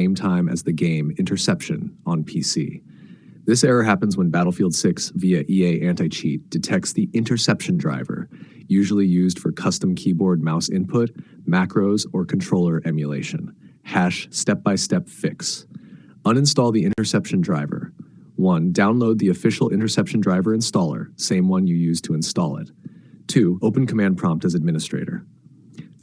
same time as the game Interception on PC. This error happens when Battlefield 6 via EA AntiCheat detects the Interception driver, usually used for custom keyboard mouse input, macros, or controller emulation. #step-by-step fix. Uninstall the Interception driver. 1. Download the official Interception driver installer, same one you used to install it. 2. Open command prompt as administrator.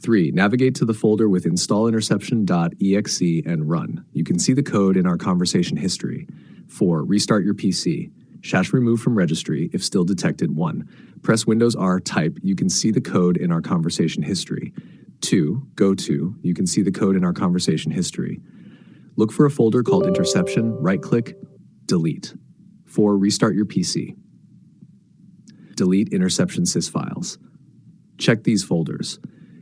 3. Navigate to the folder with installinterception.exe and run. You can see the code in our conversation history. 4. Restart your PC. # remove from registry if still detected. 1. Press Windows R, type. You can see the code in our conversation history. 2. Go to. You can see the code in our conversation history. Look for a folder called Interception, right-click, delete. 4. Restart your PC. Delete Interception sys files. Check these folders.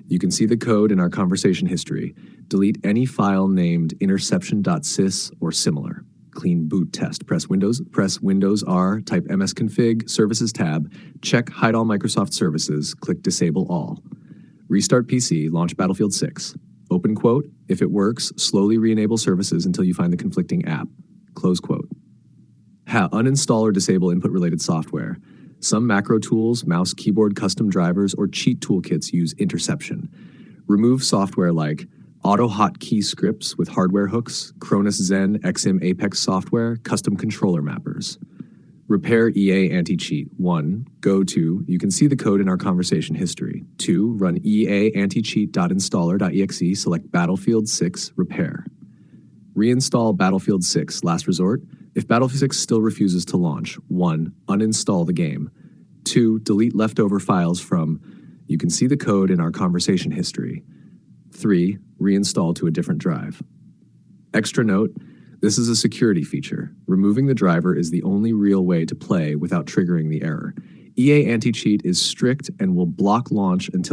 You can see the code in our conversation history. Delete any file named interception.sys or similar. Clean boot test. Press Windows R, type msconfig, services tab, check hide all Microsoft services, click disable all. Restart PC, launch Battlefield 6. Open quote, if it works, slowly re-enable services until you find the conflicting app. Close quote. Uninstall or disable input-related software. Some macro tools, mouse, keyboard, custom drivers, or cheat toolkits use Interception. Remove software like auto-hotkey scripts with hardware hooks, Cronus Zen XM Apex software, custom controller mappers. Repair EA AntiCheat. 1. Go to. You can see the code in our conversation history. 2. Run EA AntiCheat.installer.exe. Select Battlefield 6. Repair. Reinstall Battlefield 6. Last resort. If Battlefield 6 still refuses to launch, 1. Uninstall the game. 2. Delete leftover files from. You can see the code in our conversation history. 3. Reinstall to a different drive. Extra note. This is a security feature. Removing the driver is the only real way to play without triggering the error. EA AntiCheat is strict and will block launch until